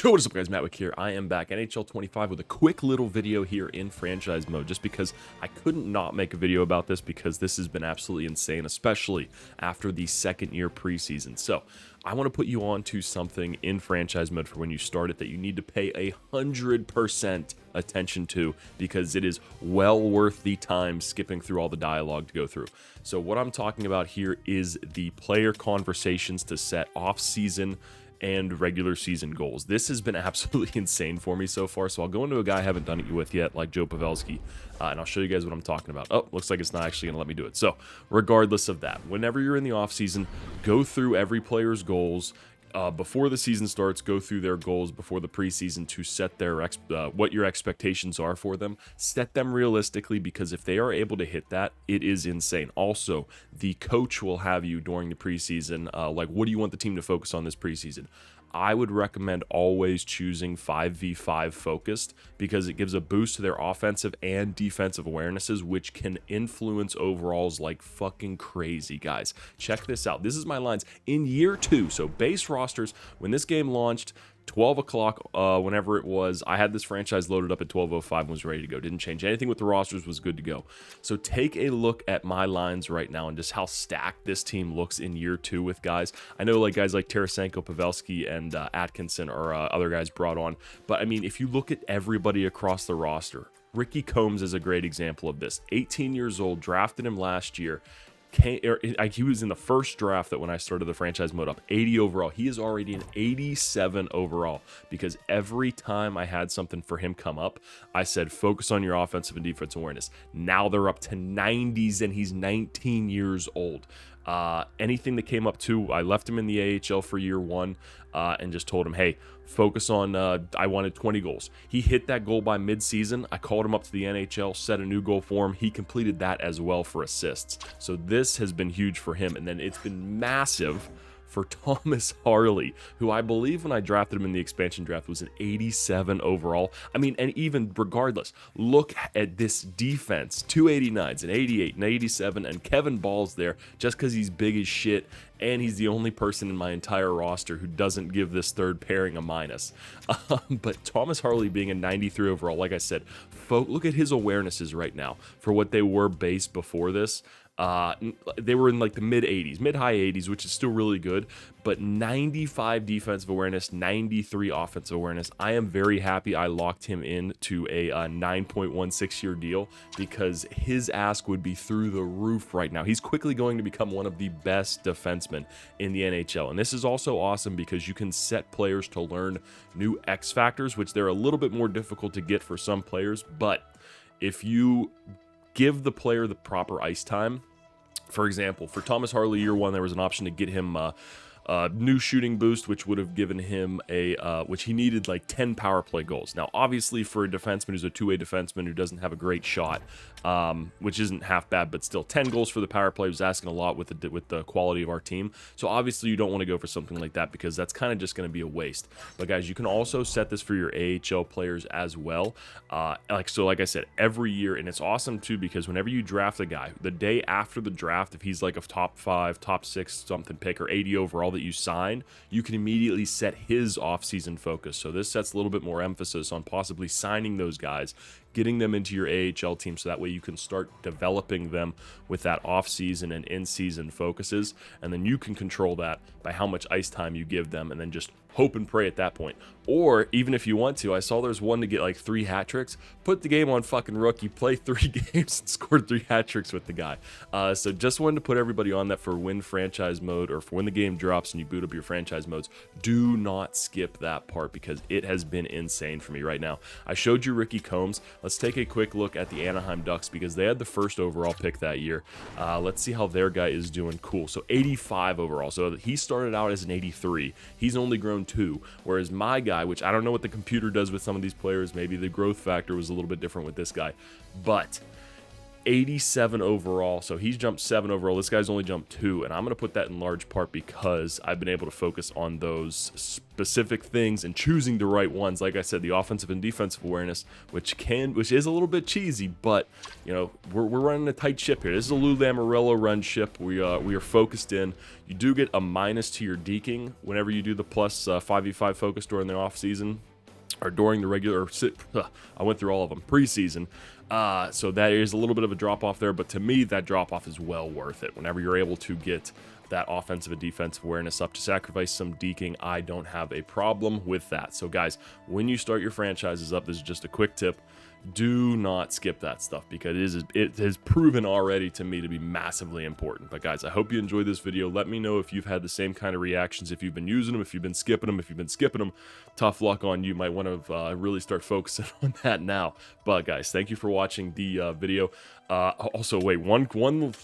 Yo, what is up guys, MattWic here. I am back, NHL 25, with a quick little video here in franchise mode, just because I couldn't not make a video about this because this has been absolutely insane, especially after the second year preseason. So I want to put you on to something in franchise mode for when you start it that you need to pay 100% attention to, because it is well worth the time skipping through all the dialogue to go through. So what I'm talking about here is the player conversations to set off-season and regular season goals. This has been absolutely insane for me so far, so I'll go into a guy I haven't done it with yet, like Joe Pavelski, and I'll show you guys what I'm talking about. Oh, looks like it's not actually going to let me do it. So regardless of that, whenever you're in the off season, go through every player's goals. Before the season starts, go through their goals before the preseason to set their what your expectations are for them. Set them realistically, because if they are able to hit that, it is insane. Also, the coach will have you during the preseason, like, what do you want the team to focus on this preseason? I would recommend always choosing 5v5 focused, because it gives a boost to their offensive and defensive awarenesses, which can influence overalls like fucking crazy, guys. Check this out. This is my lines in year 2. So base rosters, when this game launched, 12 o'clock, whenever it was, I had this franchise loaded up at 12:05 and was ready to go. Didn't change anything with the rosters, was good to go. So take a look at my lines right now and just how stacked this team looks in year 2 with guys. I know like guys like Tarasenko, Pavelski, and Atkinson are other guys brought on. But I mean, if you look at everybody across the roster, Ricky Combs is a great example of this. 18 years old, drafted him last year. He was in the first draft that when I started the franchise mode up, 80 overall. He is already an 87 overall, because every time I had something for him come up, I said, focus on your offensive and defensive awareness. Now they're up to 90s, and he's 19 years old. Anything that came up too, I left him in the AHL for year 1 and just told him, hey, focus on, I wanted 20 goals. He hit that goal by mid-season. I called him up to the NHL, set a new goal for him. He completed that as well for assists. So this has been huge for him. And then it's been massive for Thomas Harley, who I believe when I drafted him in the expansion draft was an 87 overall. I mean, and even regardless, look at this defense, 289s, an 88, an 87, and Kevin Ball's there just because he's big as shit, and he's the only person in my entire roster who doesn't give this third pairing a minus. But Thomas Harley being a 93 overall, like I said, look at his awarenesses right now for what they were base before this. They were in like the mid-80s, mid-high 80s, which is still really good, but 95 defensive awareness, 93 offensive awareness. I am very happy I locked him into a 9.16-year deal, because his ask would be through the roof right now. He's quickly going to become one of the best defensemen in the NHL, and this is also awesome because you can set players to learn new X factors, which they're a little bit more difficult to get for some players, but if you give the player the proper ice time. For example, for Thomas Harley year 1, there was an option to get him new shooting boost, which would have given him which he needed like 10 power play goals. Now, obviously, for a defenseman who's a two-way defenseman who doesn't have a great shot, which isn't half bad, but still 10 goals for the power play was asking a lot with the quality of our team. So obviously, you don't want to go for something like that, because that's kind of just going to be a waste. But guys, you can also set this for your AHL players as well. Like I said, every year, and it's awesome too, because whenever you draft a guy, the day after the draft, if he's like a top 5, top 6 something pick or 80 overall that you sign, you can immediately set his off-season focus. So this sets a little bit more emphasis on possibly signing those guys, getting them into your AHL team, so that way you can start developing them with that off-season and in-season focuses, and then you can control that by how much ice time you give them, and then just hope and pray at that point. Or even if you want to, I saw there's one to get like 3 hat tricks. Put the game on fucking rookie, play 3 games and scored 3 hat tricks with the guy. So just wanted to put everybody on that for when franchise mode, or for when the game drops and you boot up your franchise modes. Do not skip that part, because it has been insane for me right now. I showed you Ricky Combs. Let's take a quick look at the Anaheim Ducks, because they had the first overall pick that year. Let's see how their guy is doing. Cool. So 85 overall. So he started out as an 83. He's only grown 2, whereas my guy, which I don't know what the computer does with some of these players, maybe the growth factor was a little bit different with this guy, but 87 overall, so he's jumped 7 overall. This guy's only jumped 2, and I'm going to put that in large part because I've been able to focus on those specific things and choosing the right ones. Like I said, the offensive and defensive awareness, which is a little bit cheesy, but you know, we're running a tight ship here. This is a Lou Lamoriello run ship. We are focused in. You do get a minus to your deking whenever you do the plus 5v5 focus during the off season. Or during the regular, I went through all of them, preseason. So that is a little bit of a drop-off there, but to me, that drop-off is well worth it. Whenever you're able to get that offensive and defensive awareness up to sacrifice some deking, I don't have a problem with that. So guys, when you start your franchises up, this is just a quick tip. Do not skip that stuff because it has proven already to me to be massively important. But guys, I hope you enjoyed this video. Let me know if you've had the same kind of reactions, if you've been using them, if you've been skipping them. If you've been skipping them, tough luck on you. Might want to really start focusing on that now. But guys, thank you for watching the video. Also, wait, one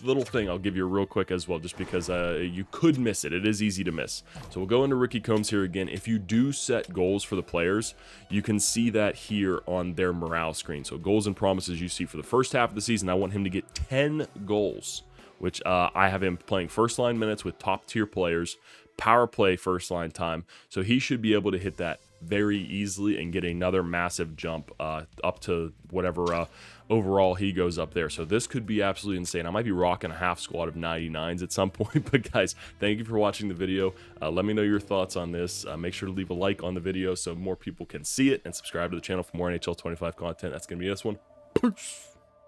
little thing I'll give you real quick as well, just because you could miss it. It is easy to miss. So we'll go into Ricky Combs here again. If you do set goals for the players, you can see that here on their morale screen. So goals and promises you see for the first half of the season, I want him to get 10 goals, which I have him playing first line minutes with top tier players, power play first line time. So he should be able to hit that very easily and get another massive jump up to whatever overall he goes up there. So this could be absolutely insane. I might be rocking a half squad of 99s at some point. But guys, thank you for watching the video. Let me know your thoughts on this. Make sure to leave a like on the video so more people can see it, and subscribe to the channel for more NHL 25 content. That's gonna be this one. Peace.